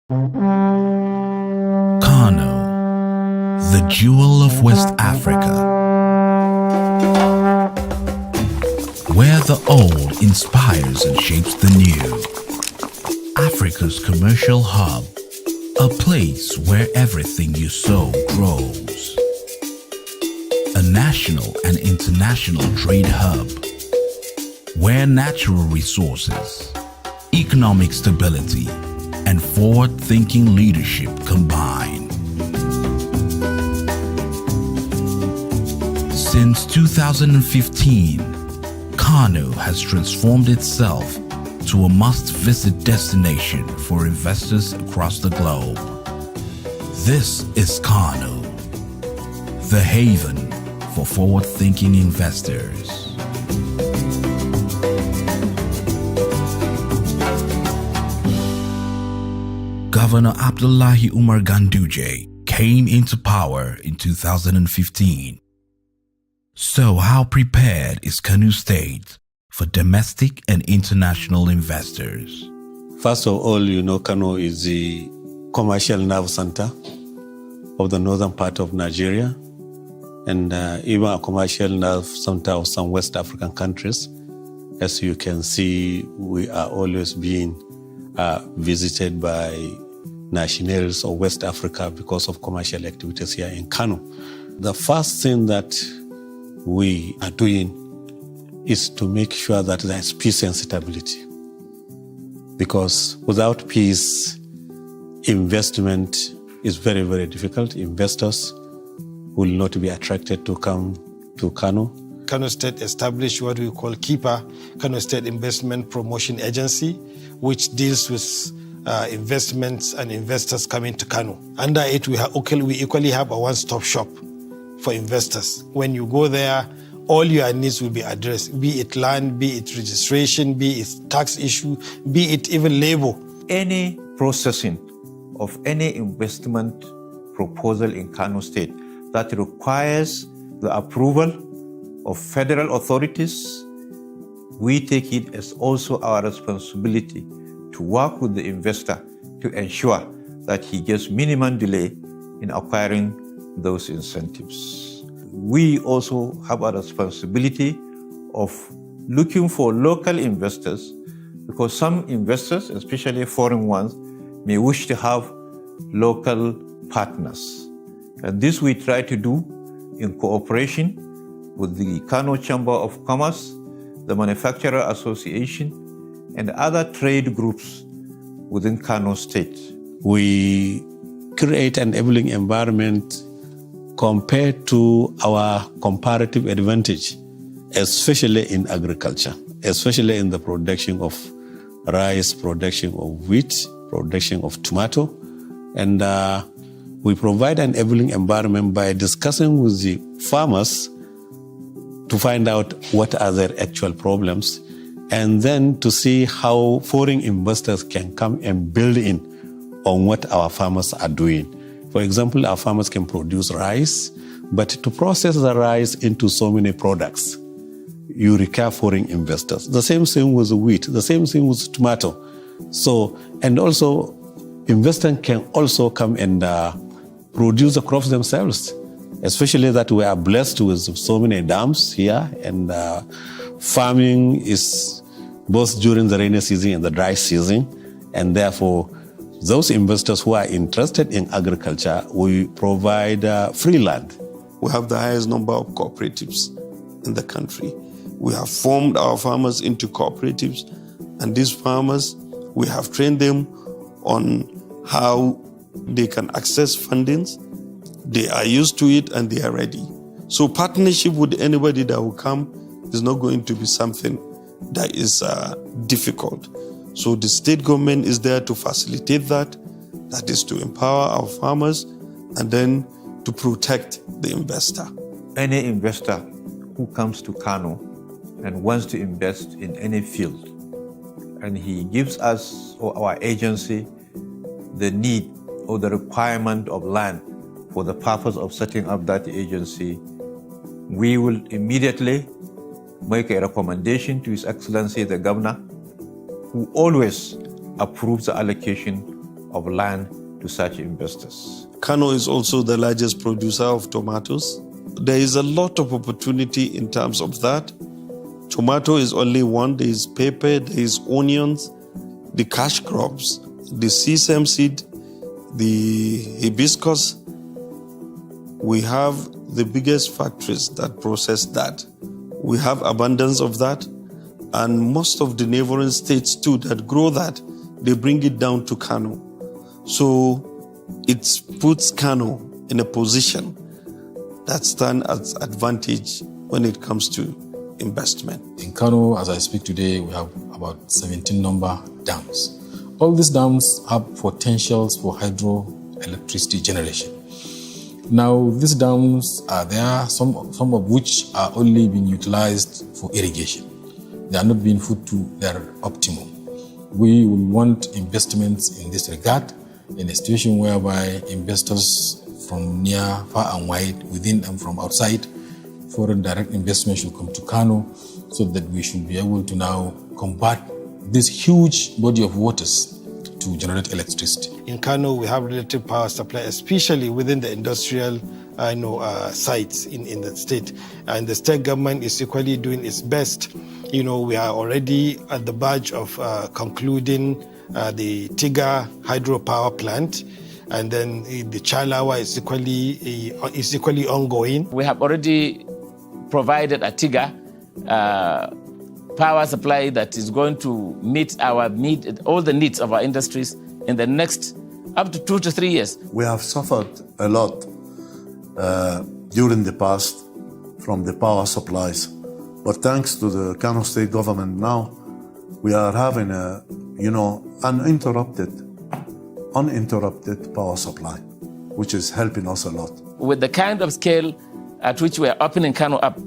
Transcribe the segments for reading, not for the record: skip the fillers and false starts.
Kano, the jewel of West Africa, where the old inspires and shapes the new. Africa's commercial hub, a place where everything you sow grows. A national and international trade hub, where natural resources, economic stability, and forward-thinking leadership combine. Since 2015, Kano has transformed itself to a must-visit destination for investors across the globe. This is Kano, the haven for forward-thinking investors. Governor Abdullahi Umar Ganduje came into power in 2015. So how prepared is Kano State for domestic and international investors? First of all, Kano is the commercial nerve center of the northern part of Nigeria, and even a commercial nerve center of some West African countries. As you can see, we are always being visited by nationals of West Africa because of commercial activities here in Kano. The first thing that we are doing is to make sure that there is peace and stability. Because without peace, investment is very, very difficult. Investors will not be attracted to come to Kano. Kano State established what we call KIPA, Kano State Investment Promotion Agency, which deals with investments and investors coming to Kano. Under it, we equally have a one-stop shop for investors. When you go there, all your needs will be addressed, be it land, be it registration, be it tax issue, be it even labor. Any processing of any investment proposal in Kano State that requires the approval of federal authorities, we take it as also our responsibility to work with the investor to ensure that he gets minimum delay in acquiring those incentives. We also have a responsibility of looking for local investors, because some investors, especially foreign ones, may wish to have local partners. And this we try to do in cooperation with the Kano Chamber of Commerce, the Manufacturer Association, and other trade groups within Kano State. We create an enabling environment compared to our comparative advantage, especially in agriculture, especially in the production of rice, production of wheat, production of tomato. And we provide an enabling environment by discussing with the farmers to find out what are their actual problems, and then to see how foreign investors can come and build in on what our farmers are doing. For example, our farmers can produce rice, but to process the rice into so many products, you require foreign investors. The same thing with wheat, the same thing with tomato. So, and also, investors can also come and produce the crops themselves, especially that we are blessed with so many dams here, and farming is both during the rainy season and the dry season, and therefore those investors who are interested in agriculture, we provide free land. We have the highest number of cooperatives in the country. We have formed our farmers into cooperatives, and these farmers, we have trained them on how they can access fundings. They are used to it and they are ready. So partnership with anybody that will come is not going to be something that is difficult. So the state government is there to facilitate that. That is to empower our farmers and then to protect the investor. Any investor who comes to Kano and wants to invest in any field, and he gives us or our agency the need or the requirement of land for the purpose of setting up that agency, we will immediately make a recommendation to His Excellency the Governor, who always approves the allocation of land to such investors. Kano is also the largest producer of tomatoes. There is a lot of opportunity in terms of that. Tomato is only one. There is pepper, there is onions, the cash crops, the sesame seed, the hibiscus. We have the biggest factories that process that. We have abundance of that. And most of the neighboring states too that grow that, they bring it down to Kano. So it puts Kano in a position that stands as advantage when it comes to investment. In Kano, as I speak today, we have about 17 number dams. All these dams have potentials for hydroelectricity generation. Now, these dams are there, some of which are only being utilized for irrigation. They are not being put to their optimum. We will want investments in this regard, in a situation whereby investors from near, far and wide, within and from outside, foreign direct investment should come to Kano so that we should be able to now convert this huge body of waters to generate electricity. In Kano, we have relative power supply, especially within the industrial sites in the state. And the state government is equally doing its best. We are already at the verge of concluding the Tiga hydropower plant. And then the Chalawa is equally ongoing. We have already provided a Tiga power supply that is going to meet all the needs of our industries in the next up to 2 to 3 years. We have suffered a lot during the past from the power supplies, but thanks to the Kano state government now, we are having uninterrupted power supply, which is helping us a lot. With the kind of scale at which we are opening Kano up,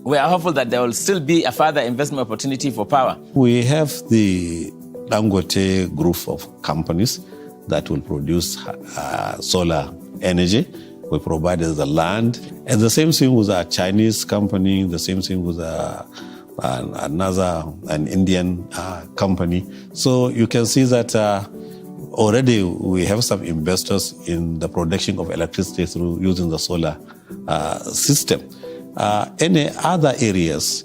we are hopeful that there will still be a further investment opportunity for power. We have the Dangote group of companies that will produce solar energy. We provided the land. And the same thing with a Chinese company, the same thing with an Indian company. So you can see that already we have some investors in the production of electricity through using the solar system. Any other areas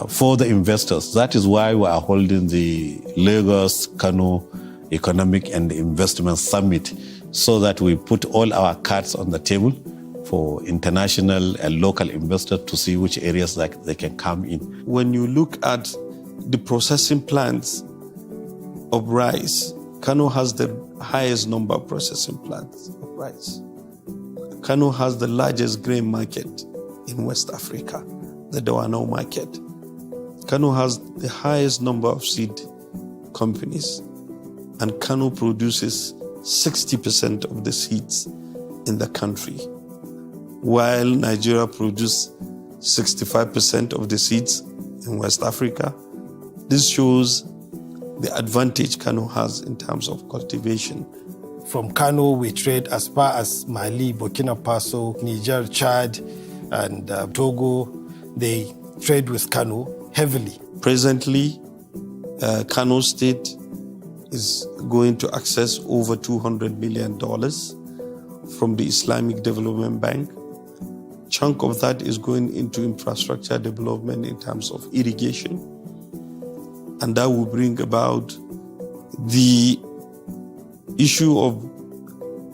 for the investors? That is why we are holding the Lagos Kano Economic and Investment Summit, so that we put all our cards on the table for international and local investors to see which areas that they can come in. When you look at the processing plants of rice, Kano has the highest number of processing plants of rice. Kano has the largest grain market in West Africa, the Dawano market. Kano has the highest number of seed companies, and Kano produces 60% of the seeds in the country, while Nigeria produces 65% of the seeds in West Africa. This shows the advantage Kano has in terms of cultivation. From Kano, we trade as far as Mali, Burkina Faso, Niger, Chad, and Togo. They trade with Kano heavily. Presently, Kano State is going to access over $200 million from the Islamic Development Bank. Chunk of that is going into infrastructure development in terms of irrigation. And that will bring about the issue of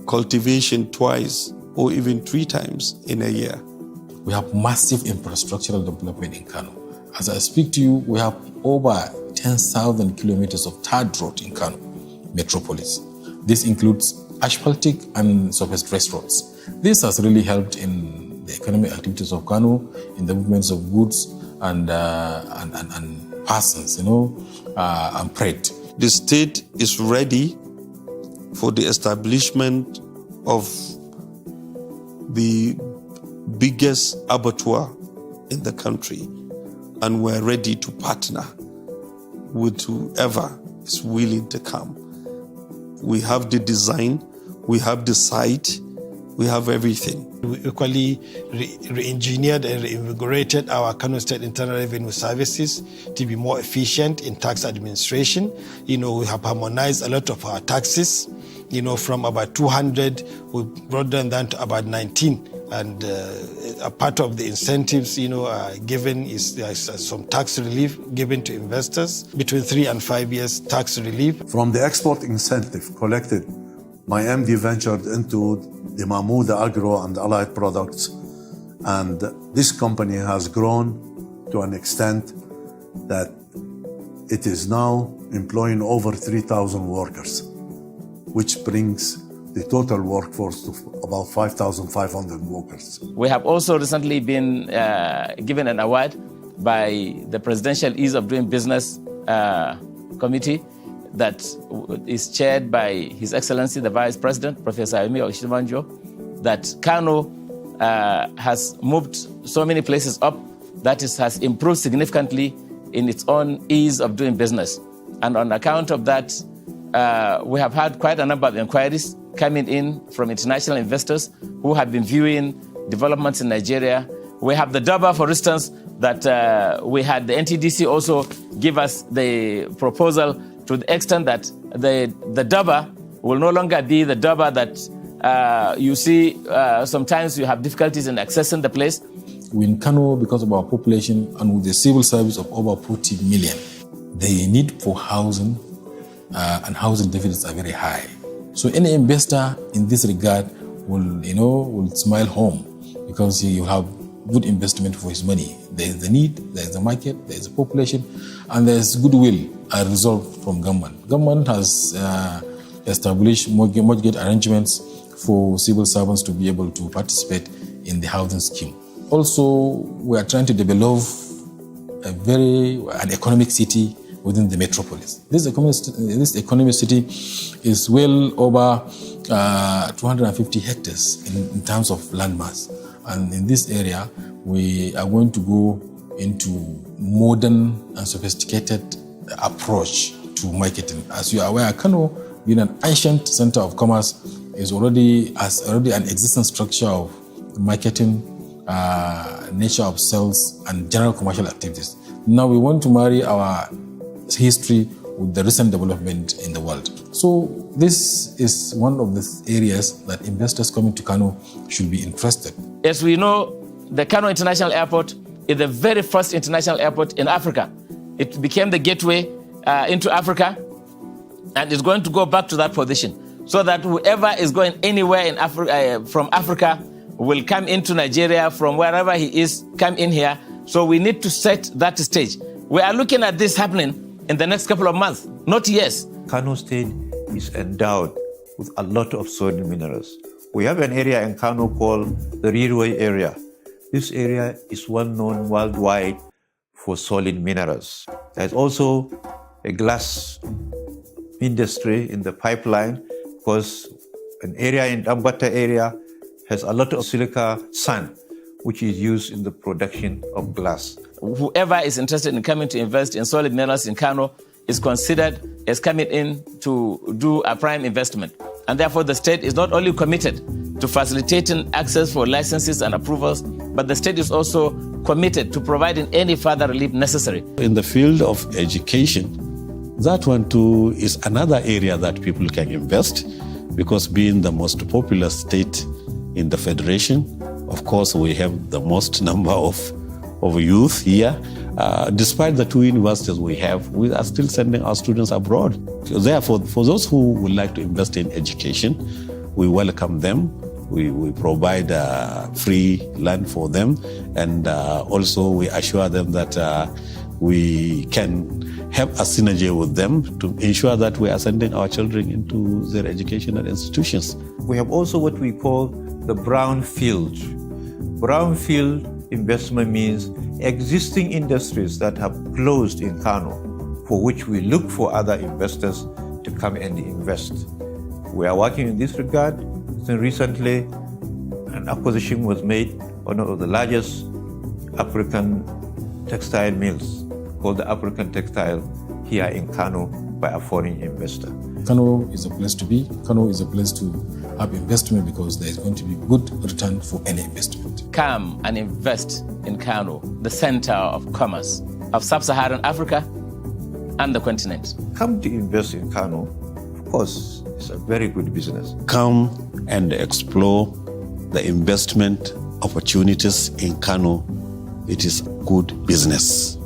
cultivation twice or even 3 times in a year. We have massive infrastructural development in Kano. As I speak to you, we have over 10,000 kilometers of tarred road in Kano metropolis. This includes asphaltic and surface roads. This has really helped in the economic activities of Kano, in the movements of goods and persons, and freight. The state is ready for the establishment of the biggest abattoir in the country, and we're ready to partner with whoever is willing to come. We have the design, we have the site, We have everything. We equally re-engineered and reinvigorated our Kano State Internal Revenue Services to be more efficient in tax administration. We have harmonized a lot of our taxes. From about 200, we brought them down to about 19. And a part of the incentives, given is some tax relief given to investors between 3 and 5 years tax relief. From the export incentive collected, my MD ventured into the Moujouda agro and allied products, and this company has grown to an extent that it is now employing over 3,000 workers, which brings the total workforce to about 5,500 workers. We have also recently been given an award by the Presidential Ease of Doing Business Committee that is chaired by His Excellency the Vice President, Professor Ayumi Oshibanjo, that Kano has moved so many places up that it has improved significantly in its own ease of doing business. And on account of that, we have had quite a number of inquiries coming in from international investors who have been viewing developments in Nigeria. We have the Daba, for instance, that we had the NTDC also give us the proposal to the extent that the Daba will no longer be the Daba that you see sometimes you have difficulties in accessing the place. In Kano, because of our population and with the civil service of over 40 million, the need for housing and housing deficits are very high. So any investor in this regard will smile home because he will have good investment for his money. There is the need, there is the market, there is the population, and there is goodwill and resolve from government. Government has established mortgage arrangements for civil servants to be able to participate in the housing scheme. Also, we are trying to develop an economic city within the metropolis. This economic city is well over 250 hectares in terms of land mass. And in this area, we are going to go into modern and sophisticated approach to marketing. As you are aware, Kano, being an ancient center of commerce, has already an existing structure of marketing, nature of sales, and general commercial activities. Now we want to marry our history with the recent development in the world. So this is one of the areas that investors coming to Kano should be interested. As we know, the Kano International Airport is the very first international airport in Africa. It became the gateway into Africa, and it's going to go back to that position so that whoever is going anywhere in from Africa will come into Nigeria from wherever he is, come in here. So we need to set that stage. We are looking at this happening in the next couple of months, not years. Kano State is endowed with a lot of soil minerals. We have an area in Kano called the Railway area. This area is well known worldwide for solid minerals. There's also a glass industry in the pipeline because an area in Dambata area has a lot of silica sand, which is used in the production of glass. Whoever is interested in coming to invest in solid minerals in Kano is considered as coming in to do a prime investment. And therefore the state is not only committed to facilitating access for licenses and approvals, but the state is also committed to providing any further relief necessary. In the field of education, that one too is another area that people can invest, because being the most populous state in the federation, of course we have the most number of youth here. Despite the two universities we have, we are still sending our students abroad. Therefore, for those who would like to invest in education, we welcome them. We provide free land for them, and also we assure them that we can have a synergy with them to ensure that we are sending our children into their educational institutions. We have also what we call the brownfield. Brownfield investment means existing industries that have closed in Kano, for which we look for other investors to come and invest. We are working in this regard. Recently, an acquisition was made, one of the largest African textile mills, called the African Textile, here in Kano by a foreign investor. Kano is a place to be. Kano is a place to have investment because there is going to be good return for any investment. Come and invest in Kano, the center of commerce of sub-Saharan Africa and the continent. Come to invest in Kano. Of course, it's a very good business. Come and explore the investment opportunities in Kano. It is good business.